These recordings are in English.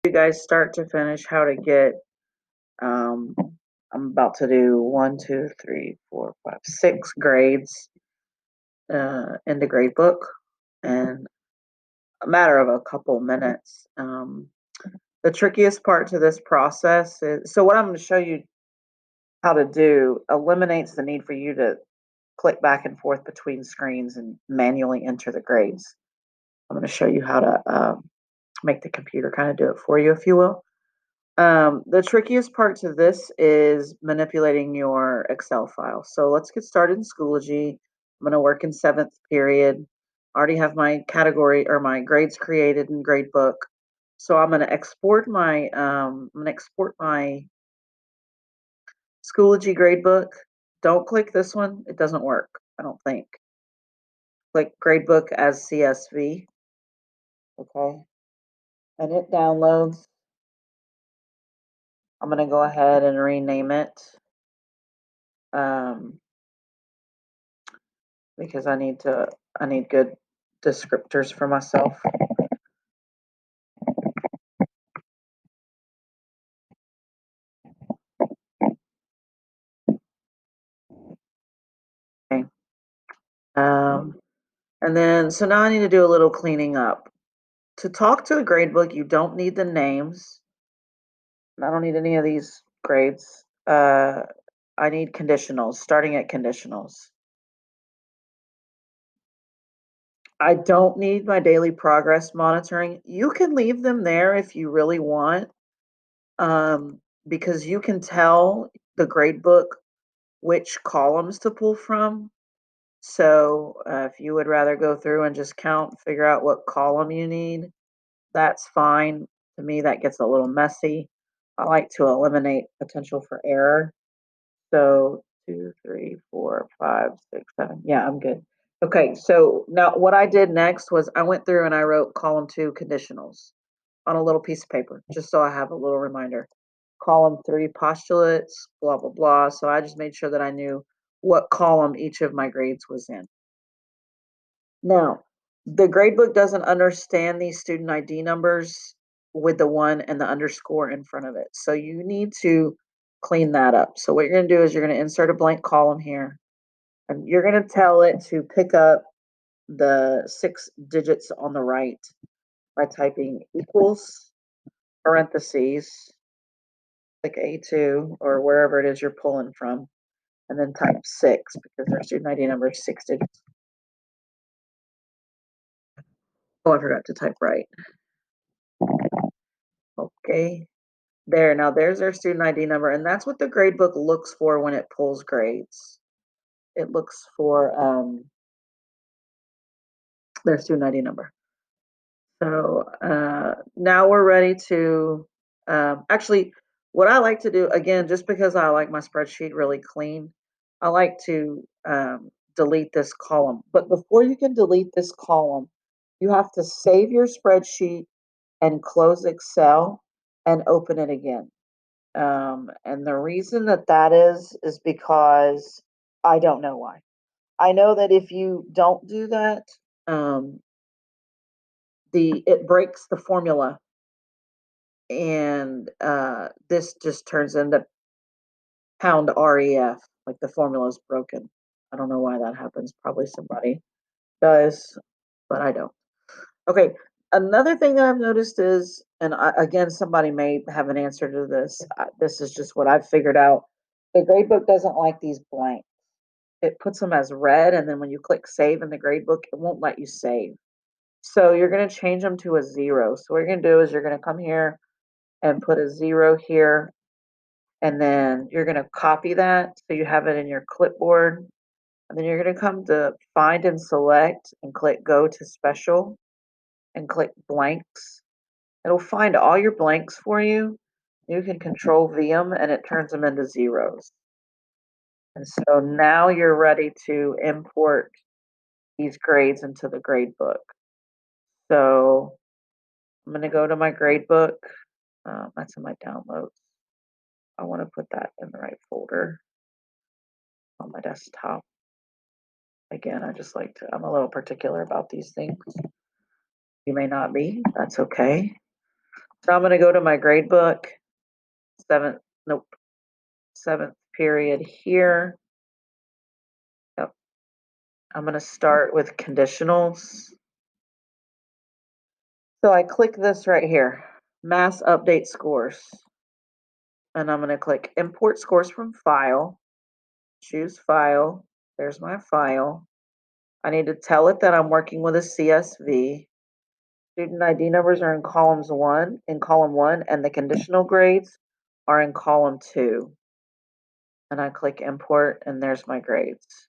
You guys start to finish how to get um, I'm about to do 6 grades in the grade book in a matter of a couple minutes. The trickiest part to this process is so what I'm going to show you how to do eliminates the need for you to click back and forth between screens and manually enter the grades. I'm going to show you how to make the computer kind of do it for you, if you will. The trickiest part to this is manipulating your Excel file. So let's get started in Schoology. I'm going to work in 7th period. I already have my category or my grades created in gradebook. So I'm going to export my Schoology gradebook. Don't click this one. It doesn't work, I don't think. Click gradebook as CSV. Okay. And it downloads. I'm going to go ahead and rename it. Because I need good descriptors for myself. Okay. And then, so now I need to do a little cleaning up. To talk to a gradebook, you don't need the names. I don't need any of these grades. I need conditionals, starting at conditionals. I don't need my daily progress monitoring. You can leave them there if you really want, because you can tell the gradebook which columns to pull from. So if you would rather go through and just count, figure out what column you need, that's fine. To me, that gets a little messy. I like to eliminate potential for error. So 2, 3, 4, 5, 6, 7. Yeah, I'm good. Okay, so now what I did next was I went through and I wrote column 2 conditionals on a little piece of paper, just so I have a little reminder. Column 3 postulates, blah, blah, blah. So I just made sure that I knew what column each of my grades was in. Now, the gradebook doesn't understand these student ID numbers with the 1 and the underscore in front of it. So you need to clean that up. So what you're going to do is you're going to insert a blank column here, and you're going to tell it to pick up the 6 digits on the right by typing equals, parentheses, like A2 or wherever it is you're pulling from, and then type 6 because their student ID number is 6 digits. Oh, I forgot to type right. Okay. There, now there's their student ID number, and that's what the gradebook looks for when it pulls grades. It looks for their student ID number. So now we're ready to, actually, what I like to do, again, just because I like my spreadsheet really clean, I like to delete this column. But before you can delete this column, you have to save your spreadsheet and close Excel and open it again. And the reason that is because I don't know why. I know that if you don't do that, um, it breaks the formula, and this just turns into pound REF, like the formula is broken. I don't know why that happens. Probably somebody does, but I don't. Okay. Another thing that I've noticed is, and again, somebody may have an answer to this. This is just what I've figured out. The gradebook doesn't like these blanks. It puts them as red, and then when you click save in the gradebook, it won't let you save. So you're going to change them to a 0. So what you're going to do is you're going to come here and put a 0 here, and then you're going to copy that so you have it in your clipboard. And then you're going to come to find and select and click go to special and click blanks. It'll find all your blanks for you. You can control V them and it turns them into zeros. And so now you're ready to import these grades into the grade book. So I'm going to go to my grade book. That's in my downloads. I want to put that in the right folder on my desktop. Again, I'm a little particular about these things. You may not be, that's okay. So I'm going to go to my grade book, seventh period here. Yep. I'm going to start with conditionals. So I click this right here, mass update scores. And I'm going to click import scores from file, choose file. There's my file. I need to tell it that I'm working with a CSV. Student ID numbers are in column 1, and the conditional grades are in column 2. And I click import, and there's my grades.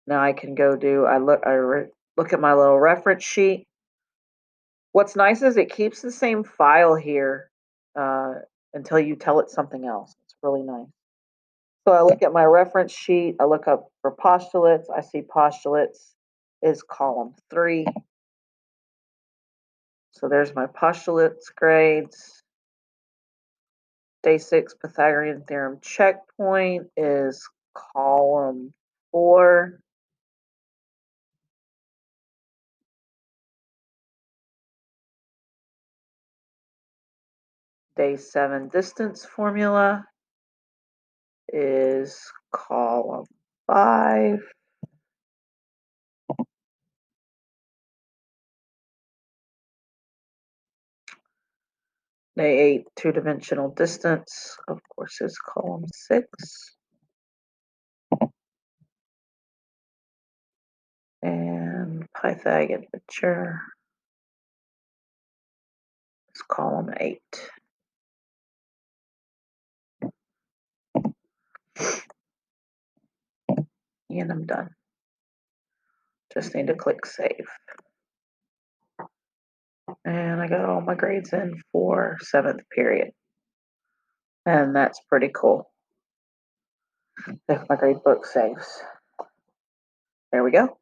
Now I can go look at my little reference sheet. What's nice is it keeps the same file here until you tell it something else. It's really nice. So I look at my reference sheet, I look up for postulates, I see postulates is column 3. So there's my postulates grades. Day 6 Pythagorean theorem checkpoint is column 4. Day 7 distance formula is column 5. Day 8 two-dimensional distance, of course, is column 6. And Pythagorean adventure is column 8. And I'm done. Just need to click save. And I got all my grades in for 7th period. And that's pretty cool. If my grade book saves. There we go.